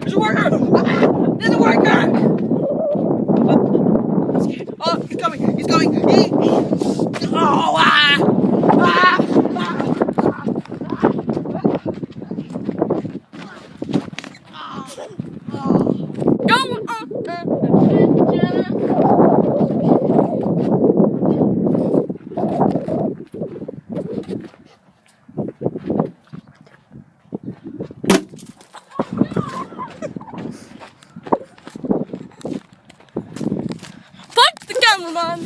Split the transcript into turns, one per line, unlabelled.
There's a worker! There's a worker! I'm scared. Oh, he's coming! He's coming! Oh! Ah! Ah!
Go on adventure. Punch the cameraman.